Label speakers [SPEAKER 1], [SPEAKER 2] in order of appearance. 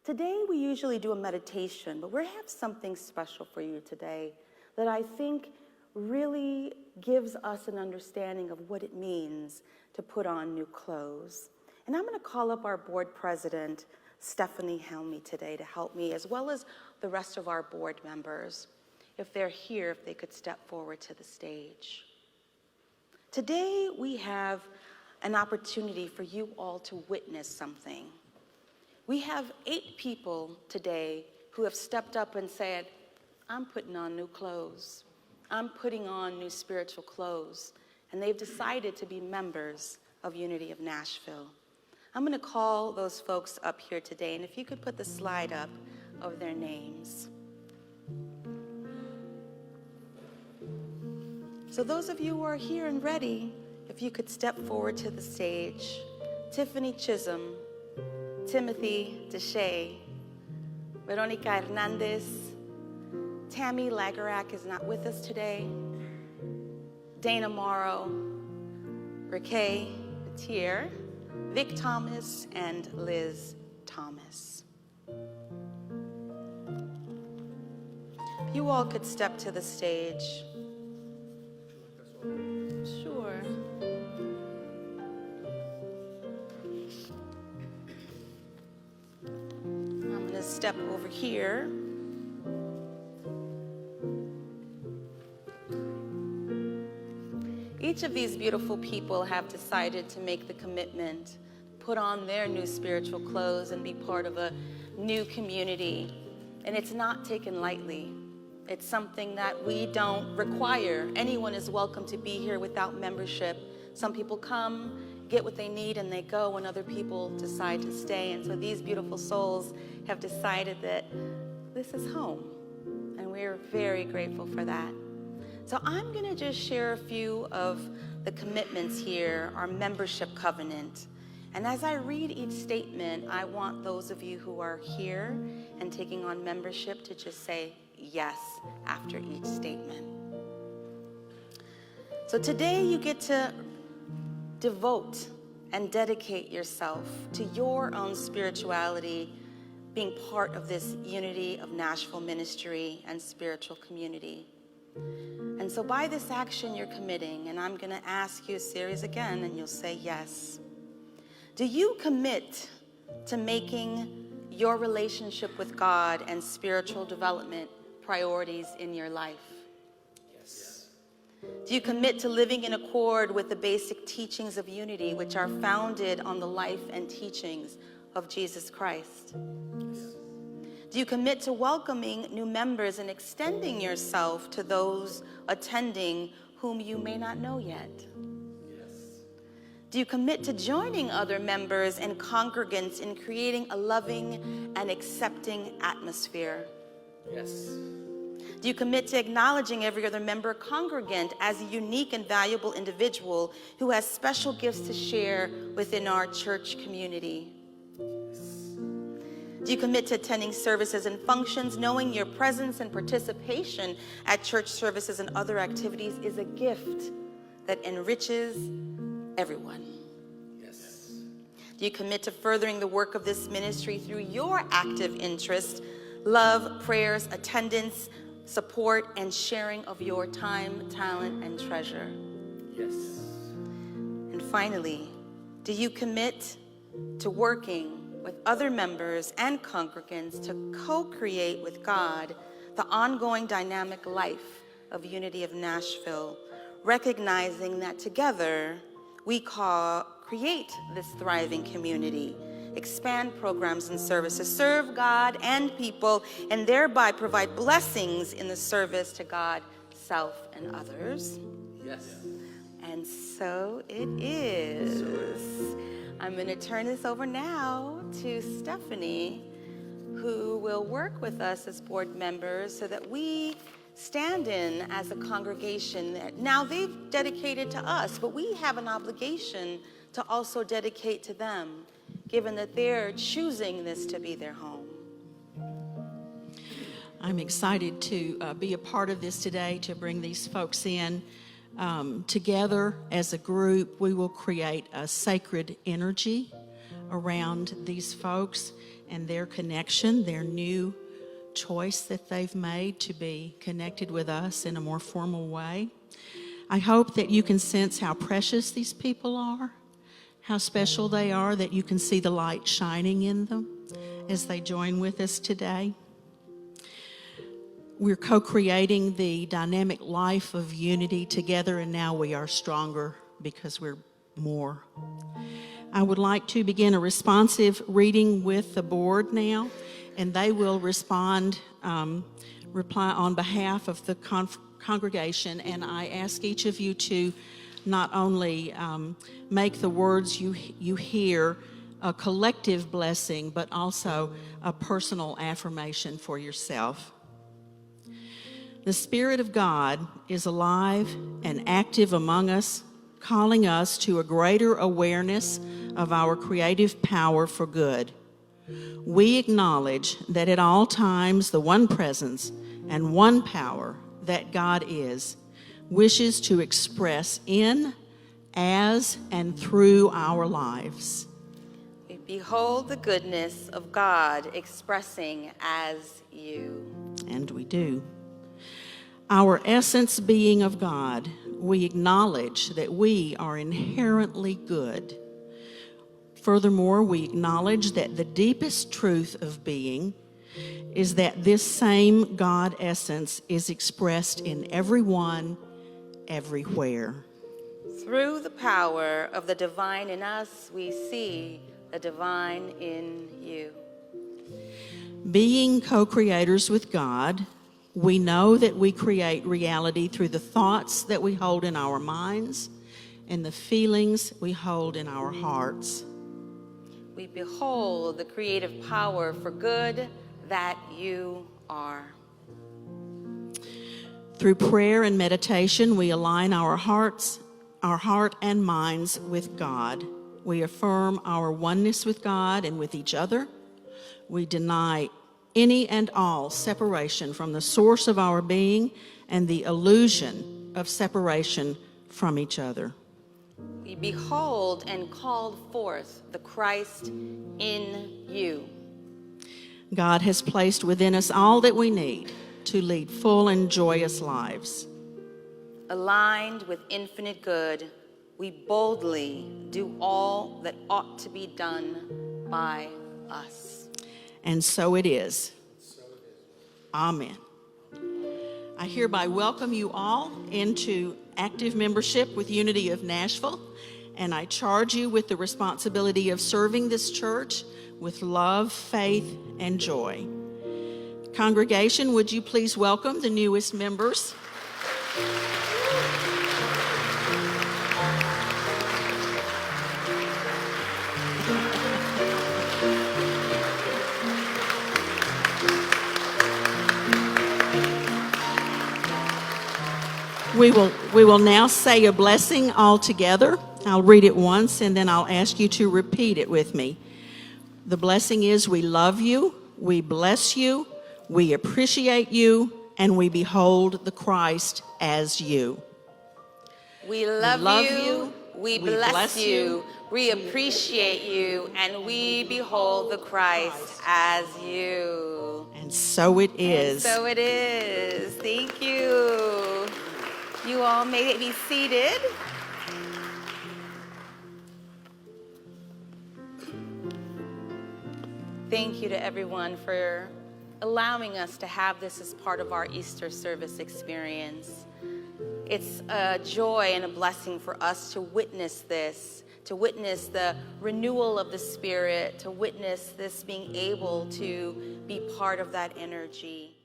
[SPEAKER 1] Today we usually do a meditation, but we have something special for you today that I think really gives us an understanding of what it means to put on new clothes. And I'm going to call up our board president, Stephanie Helmy, today to help me, as well as the rest of our board members. If they're here, if they could step forward to the stage. Today we have an opportunity for you all to witness something. We have 8 people today who have stepped up and said, I'm putting on new clothes. I'm putting on new spiritual clothes. And they've decided to be members of Unity of Nashville. I'm going to call those folks up here today, and if you could put the slide up of their names. So those of you who are here and ready, if you could step forward to the stage. Tiffany Chisholm, Timothy Deshay, Veronica Hernandez, Tammy Lagarack is not with us today, Dana Morrow, Raquel Batier, Vic Thomas, and Liz Thomas. If you all could step to the stage. Sure. I'm going to step over here. Each of these beautiful people have decided to make the commitment, put on their new spiritual clothes and be part of a new community. And it's not taken lightly. It's something that we don't require. Anyone is welcome to be here without membership. Some people come, get what they need, and they go, and other people decide to stay. And so these beautiful souls have decided that this is home. And we're very grateful for that. So I'm going to just share a few of the commitments here, our membership covenant. And as I read each statement, I want those of you who are here and taking on membership to just say yes after each statement. So today you get to devote and dedicate yourself to your own spirituality, being part of this Unity of Nashville ministry and spiritual community. And so by this action you're committing, and I'm going to ask you a series again, and you'll say yes. Do you commit to making your relationship with God and spiritual development priorities in your life?
[SPEAKER 2] Yes.
[SPEAKER 1] Do you commit to living in accord with the basic teachings of unity, which are founded on the life and teachings of Jesus Christ?
[SPEAKER 2] Yes.
[SPEAKER 1] Do you commit to welcoming new members and extending yourself to those attending whom you may not know yet?
[SPEAKER 2] Yes.
[SPEAKER 1] Do you commit to joining other members and congregants in creating a loving and accepting atmosphere?
[SPEAKER 2] Yes.
[SPEAKER 1] Do you commit to acknowledging every other member congregant as a unique and valuable individual who has special gifts to share within our church community? Do you commit to attending services and functions, knowing your presence and participation at church services and other activities is a gift that enriches everyone?
[SPEAKER 2] Yes.
[SPEAKER 1] Do you commit to furthering the work of this ministry through your active interest, love, prayers, attendance, support, and sharing of your time, talent, and treasure?
[SPEAKER 2] Yes.
[SPEAKER 1] And finally, do you commit to working with other members and congregants to co-create with God the ongoing dynamic life of Unity of Nashville, recognizing that together we create this thriving community, expand programs and services, serve God and people, and thereby provide blessings in the service to God, self, and others?
[SPEAKER 2] Yes.
[SPEAKER 1] And so it is. I'm going to turn this over now to Stephanie, who will work with us as board members so that we stand in as a congregation. Now they've dedicated to us, but we have an obligation to also dedicate to them, given that they're choosing this to be their home.
[SPEAKER 3] I'm excited to be a part of this today, to bring these folks in. Together as a group, we will create a sacred energy around these folks and their connection, their new choice that they've made to be connected with us in a more formal way. I hope that you can sense how precious these people are, how special they are, that you can see the light shining in them as they join with us today. We're co-creating the dynamic life of unity together, and now we are stronger because we're more. I would like to begin a responsive reading with the board now, and they will reply on behalf of the congregation, and I ask each of you to not only make the words you hear a collective blessing, but also a personal affirmation for yourself. The Spirit of God is alive and active among us, calling us to a greater awareness of our creative power for good. We acknowledge that at all times the one presence and one power that God is wishes to express in, as, and through our lives.
[SPEAKER 1] We behold the goodness of God expressing as you.
[SPEAKER 3] And we do. Our essence being of God, we acknowledge that we are inherently good. Furthermore, we acknowledge that the deepest truth of being is that this same God essence is expressed in everyone, everywhere.
[SPEAKER 1] Through the power of the divine in us, we see the divine in you.
[SPEAKER 3] Being co-creators with God, we know that we create reality through the thoughts that we hold in our minds and the feelings we hold in our hearts.
[SPEAKER 1] We behold the creative power for good that you are.
[SPEAKER 3] Through prayer and meditation, we align our heart and minds with God. We affirm our oneness with God and with each other. We deny any and all separation from the source of our being and the illusion of separation from each other.
[SPEAKER 1] We behold and call forth the Christ in you.
[SPEAKER 3] God has placed within us all that we need to lead full and joyous lives.
[SPEAKER 1] Aligned with infinite good, we boldly do all that ought to be done by us.
[SPEAKER 3] And so it is. Amen. I hereby welcome you all into active membership with Unity of Nashville, and I charge you with the responsibility of serving this church with love, faith, and joy. Congregation, would you please welcome the newest members? We will now say a blessing all together. I'll read it once and then I'll ask you to repeat it with me. The blessing is: we love you, we bless you, we appreciate you, and we behold the Christ as you.
[SPEAKER 1] We love you, we bless you, we appreciate you, and we behold the Christ as you.
[SPEAKER 3] And so it is.
[SPEAKER 1] And so it is. Thank you. You all may be seated. Thank you to everyone for allowing us to have this as part of our Easter service experience. It's a joy and a blessing for us to witness this, to witness the renewal of the Spirit, to witness this being able to be part of that energy.